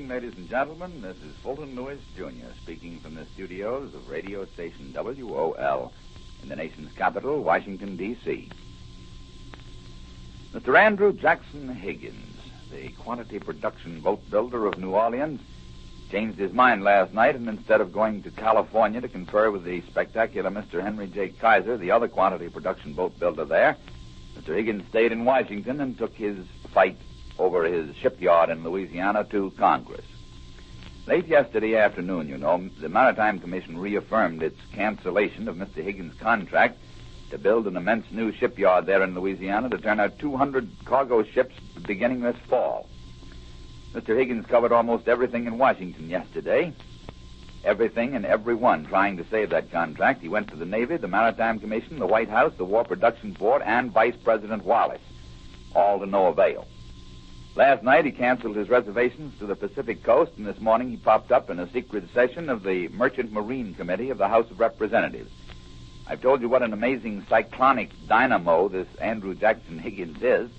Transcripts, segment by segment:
Ladies and gentlemen, this is Fulton Lewis, Jr., speaking from the studios of radio station WOL in the nation's capital, Washington, D.C. Mr. Andrew Jackson Higgins, the quantity production boat builder of New Orleans, changed his mind last night, and instead of going to California to confer with the spectacular Mr. Henry J. Kaiser, the other quantity production boat builder there, Mr. Higgins stayed in Washington and took his fight over his shipyard in Louisiana to Congress. Late yesterday afternoon, the Maritime Commission reaffirmed its cancellation of Mr. Higgins' contract to build an immense new shipyard there in Louisiana to turn out 200 cargo ships beginning this fall. Mr. Higgins covered almost everything in Washington yesterday. Everything and everyone trying to save that contract. He went to the Navy, the Maritime Commission, the White House, the War Production Board, and Vice President Wallace. All to no avail. Last night, he canceled his reservations to the Pacific Coast, and this morning he popped up in a secret session of the Merchant Marine Committee of the House of Representatives. I've told you what an amazing cyclonic dynamo this Andrew Jackson Higgins is.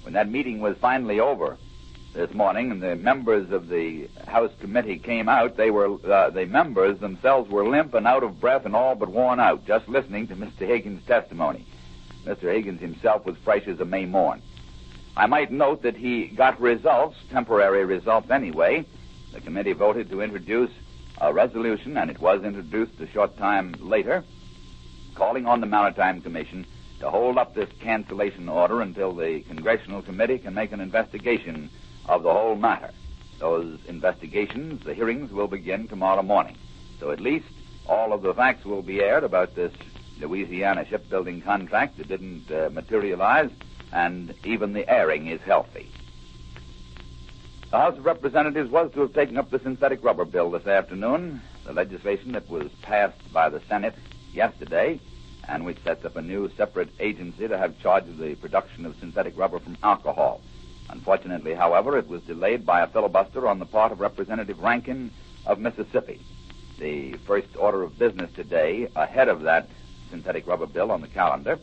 When that meeting was finally over this morning and the members of the House committee came out, the members themselves were limp and out of breath and all but worn out just listening to Mr. Higgins' testimony. Mr. Higgins himself was fresh as a May morn. I might note that he got results, temporary results anyway. The committee voted to introduce a resolution, and it was introduced a short time later, calling on the Maritime Commission to hold up this cancellation order until the Congressional Committee can make an investigation of the whole matter. Those investigations, the hearings, will begin tomorrow morning. So at least all of the facts will be aired about this Louisiana shipbuilding contract that didn't materialize, and even the airing is healthy. The House of Representatives was to have taken up the synthetic rubber bill this afternoon, the legislation that was passed by the Senate yesterday, and which sets up a new separate agency to have charge of the production of synthetic rubber from alcohol. Unfortunately, however, it was delayed by a filibuster on the part of Representative Rankin of Mississippi. The first order of business today, ahead of that synthetic rubber bill on the calendar,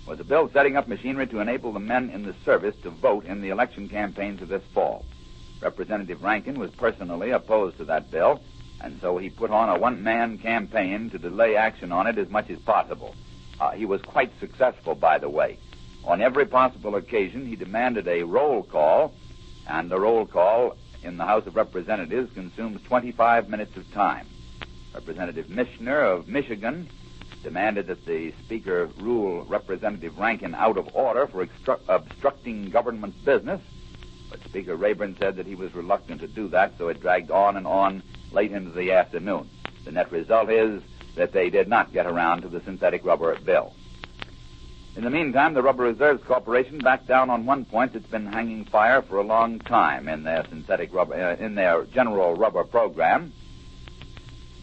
was a bill setting up machinery to enable the men in the service to vote in the election campaigns of this fall. Representative Rankin was personally opposed to that bill, and so he put on a one-man campaign to delay action on it as much as possible. He was quite successful, by the way. On every possible occasion, he demanded a roll call, and the roll call in the House of Representatives consumes 25 minutes of time. Representative Michener of Michigan demanded that the Speaker rule Representative Rankin out of order for obstructing government business, but Speaker Rayburn said that he was reluctant to do that, so it dragged on and on late into the afternoon. The net result is that they did not get around to the synthetic rubber bill. In the meantime, the Rubber Reserves Corporation backed down on one point that's been hanging fire for a long time in their in their general rubber program.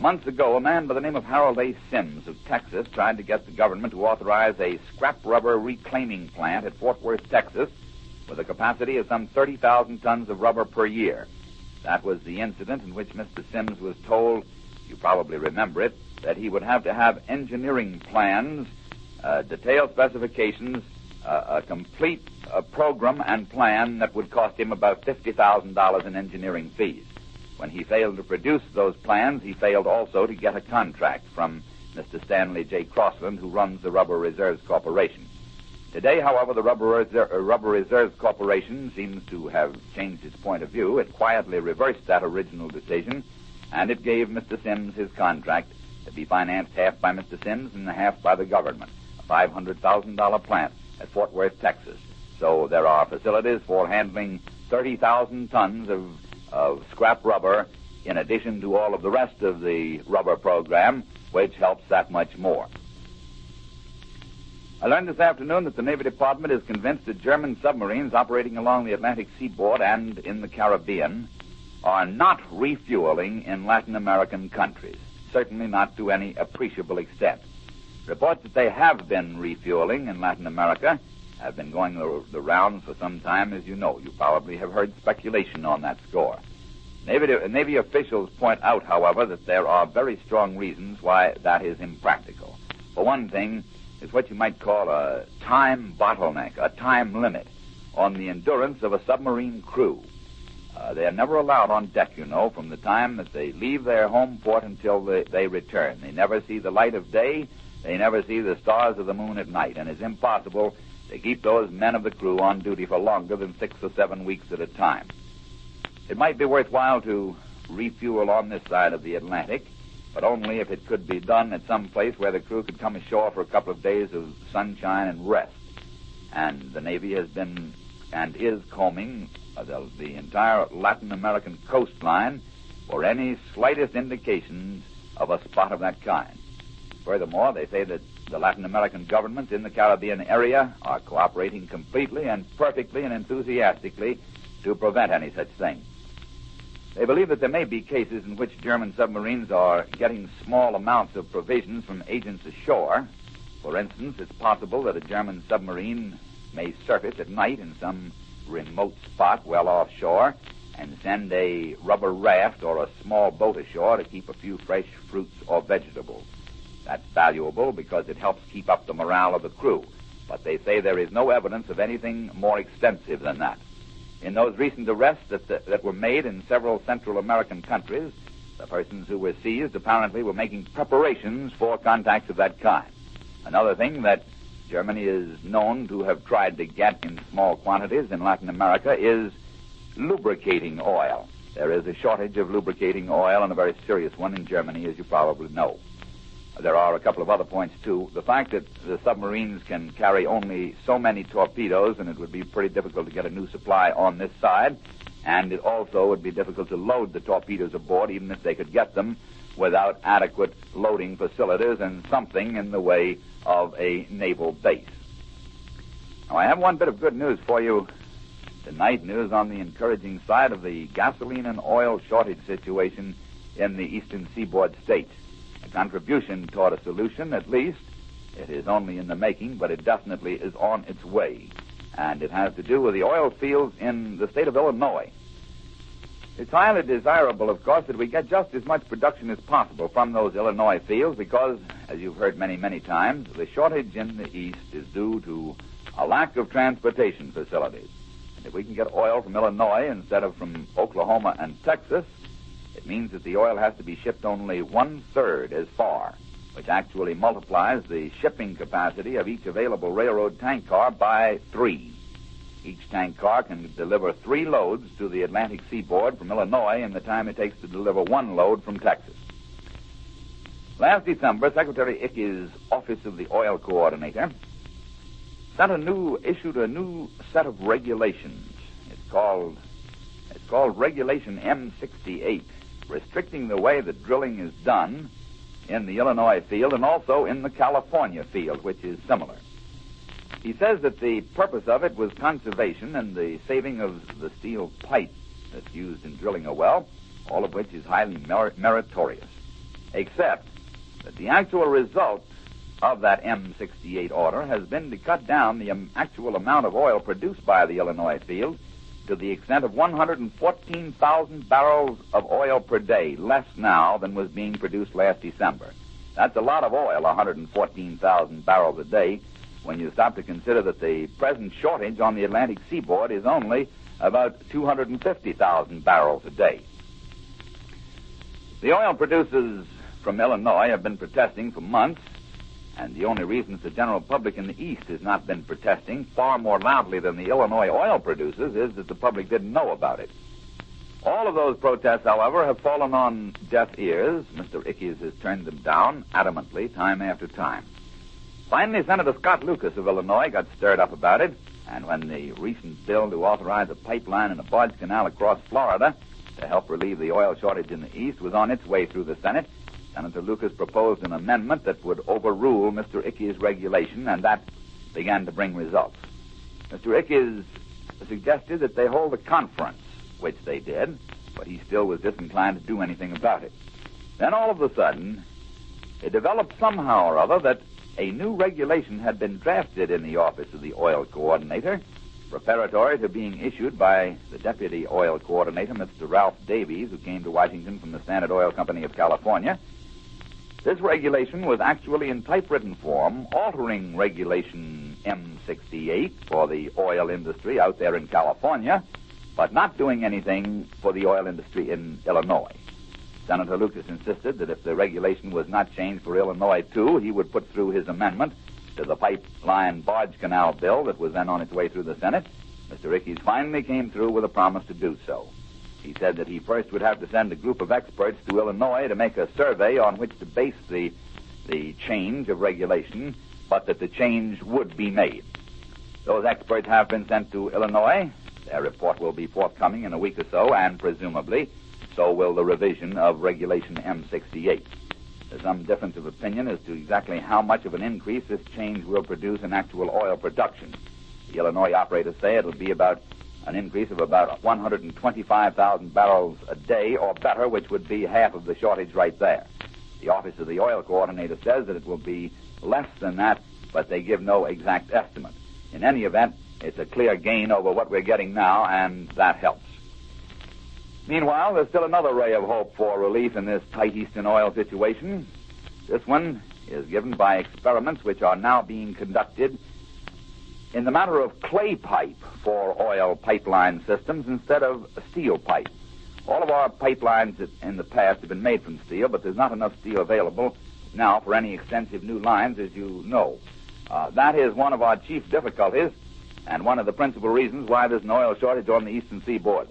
Months ago, a man by the name of Harold A. Sims of Texas tried to get the government to authorize a scrap rubber reclaiming plant at Fort Worth, Texas, with a capacity of some 30,000 tons of rubber per year. That was the incident in which Mr. Sims was told, you probably remember it, that he would have to have engineering plans, detailed specifications, a complete program and plan that would cost him about $50,000 in engineering fees. When he failed to produce those plans, he failed also to get a contract from Mr. Stanley J. Crossland, who runs the Rubber Reserves Corporation. Today, however, the Rubber Reserves Corporation seems to have changed its point of view. It quietly reversed that original decision, and it gave Mr. Sims his contract to be financed half by Mr. Sims and half by the government, a $500,000 plant at Fort Worth, Texas. So there are facilities for handling 30,000 tons of scrap rubber in addition to all of the rest of the rubber program, which helps that much more. I learned this afternoon that the Navy Department is convinced that German submarines operating along the Atlantic seaboard and in the Caribbean are not refueling in Latin American countries, certainly not to any appreciable extent. Reports that they have been refueling in Latin America have been going the rounds for some time, as you know. You probably have heard speculation on that score. Navy officials point out, however, that there are very strong reasons why that is impractical. For one thing, it's what you might call a time bottleneck, a time limit on the endurance of a submarine crew. They are never allowed on deck, from the time that they leave their home port until they return. They never see the light of day. They never see the stars of the moon at night, and it's impossible to keep those men of the crew on duty for longer than 6 or 7 weeks at a time. It might be worthwhile to refuel on this side of the Atlantic, but only if it could be done at some place where the crew could come ashore for a couple of days of sunshine and rest. And the Navy has been and is combing the entire Latin American coastline for any slightest indications of a spot of that kind. Furthermore, they say that the Latin American governments in the Caribbean area are cooperating completely and perfectly and enthusiastically to prevent any such thing. They believe that there may be cases in which German submarines are getting small amounts of provisions from agents ashore. For instance, it's possible that a German submarine may surface at night in some remote spot well offshore and send a rubber raft or a small boat ashore to keep a few fresh fruits or vegetables. That's valuable because it helps keep up the morale of the crew. But they say there is no evidence of anything more extensive than that. In those recent arrests that were made in several Central American countries, the persons who were seized apparently were making preparations for contacts of that kind. Another thing that Germany is known to have tried to get in small quantities in Latin America is lubricating oil. There is a shortage of lubricating oil, and a very serious one in Germany, as you probably know. There are a couple of other points, too. The fact that the submarines can carry only so many torpedoes, and it would be pretty difficult to get a new supply on this side, and it also would be difficult to load the torpedoes aboard, even if they could get them, without adequate loading facilities and something in the way of a naval base. Now, I have one bit of good news for you tonight, news on the encouraging side of the gasoline and oil shortage situation in the eastern seaboard states. A contribution toward a solution, at least. It is only in the making, but it definitely is on its way. And it has to do with the oil fields in the state of Illinois. It's highly desirable, of course, that we get just as much production as possible from those Illinois fields because, as you've heard many, many times, the shortage in the east is due to a lack of transportation facilities. And if we can get oil from Illinois instead of from Oklahoma and Texas, it means that the oil has to be shipped only 1/3 as far, which actually multiplies the shipping capacity of each available railroad tank car by 3. Each tank car can deliver 3 loads to the Atlantic seaboard from Illinois in the time it takes to deliver 1 load from Texas. Last December, Secretary Ickes' Office of the Oil Coordinator issued a new set of regulations. It's called Regulation M68, restricting the way that drilling is done in the Illinois field and also in the California field, which is similar. He says that the purpose of it was conservation and the saving of the steel pipe that's used in drilling a well, all of which is highly meritorious, except that the actual result of that M68 order has been to cut down the actual amount of oil produced by the Illinois field to the extent of 114,000 barrels of oil per day, less now than was being produced last December. That's a lot of oil, 114,000 barrels a day, when you stop to consider that the present shortage on the Atlantic seaboard is only about 250,000 barrels a day. The oil producers from Illinois have been protesting for months, and the only reason the general public in the East has not been protesting far more loudly than the Illinois oil producers is that the public didn't know about it. All of those protests, however, have fallen on deaf ears. Mr. Ickes has turned them down adamantly time after time. Finally, Senator Scott Lucas of Illinois got stirred up about it, and when the recent bill to authorize a pipeline and a barge canal across Florida to help relieve the oil shortage in the East was on its way through the Senate, Senator Lucas proposed an amendment that would overrule Mr. Ickes' regulation, and that began to bring results. Mr. Ickes suggested that they hold a conference, which they did, but he still was disinclined to do anything about it. Then all of a sudden, it developed somehow or other that a new regulation had been drafted in the Office of the Oil Coordinator, preparatory to being issued by the Deputy Oil Coordinator, Mr. Ralph Davies, who came to Washington from the Standard Oil Company of California. This regulation was actually in typewritten form, altering Regulation M68 for the oil industry out there in California, but not doing anything for the oil industry in Illinois. Senator Lucas insisted that if the regulation was not changed for Illinois, too, he would put through his amendment to the pipeline barge canal bill that was then on its way through the Senate. Mr. Ickes finally came through with a promise to do so. He said that he first would have to send a group of experts to Illinois to make a survey on which to base the change of regulation, but that the change would be made. Those experts have been sent to Illinois. Their report will be forthcoming in a week or so, and presumably so will the revision of Regulation M68. There's some difference of opinion as to exactly how much of an increase this change will produce in actual oil production. The Illinois operators say it'll be about an increase of about 125,000 barrels a day or better, which would be half of the shortage right there. The Office of the Oil Coordinator says that it will be less than that, but they give no exact estimate. In any event, it's a clear gain over what we're getting now, and that helps. Meanwhile, there's still another ray of hope for relief in this tight Eastern oil situation. This one is given by experiments which are now being conducted in the matter of clay pipe for oil pipeline systems instead of steel pipe. All of our pipelines in the past have been made from steel, but there's not enough steel available now for any extensive new lines, as you know. That is one of our chief difficulties and one of the principal reasons why there's an oil shortage on the eastern seaboard.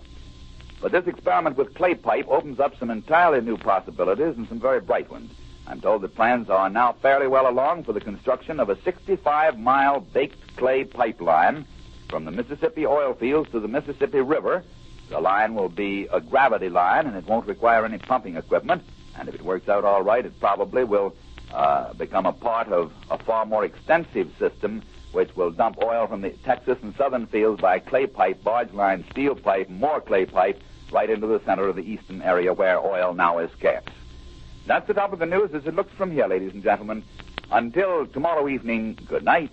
But this experiment with clay pipe opens up some entirely new possibilities and some very bright ones. I'm told that plans are now fairly well along for the construction of a 65-mile baked clay pipeline from the Mississippi oil fields to the Mississippi River. The line will be a gravity line, and it won't require any pumping equipment. And if it works out all right, it probably will become a part of a far more extensive system which will dump oil from the Texas and southern fields by clay pipe, barge line, steel pipe, more clay pipe, right into the center of the eastern area where oil now is scarce. That's the top of the news as it looks from here, ladies and gentlemen. Until tomorrow evening, good night.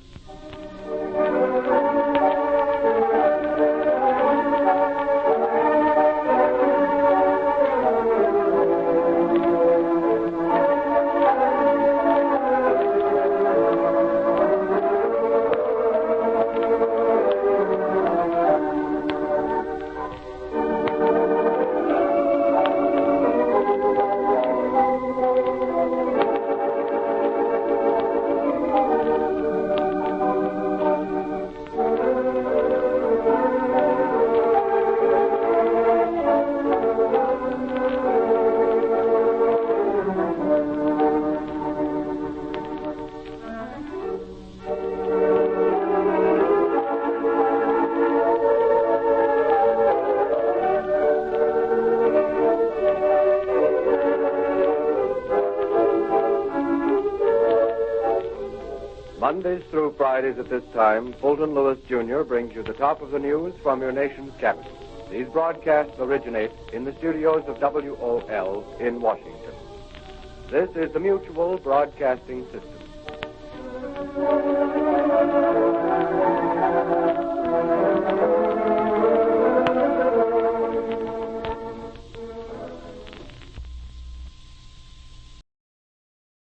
Mondays through Fridays at this time, Fulton Lewis, Jr. brings you the top of the news from your nation's capital. These broadcasts originate in the studios of WOL in Washington. This is the Mutual Broadcasting System.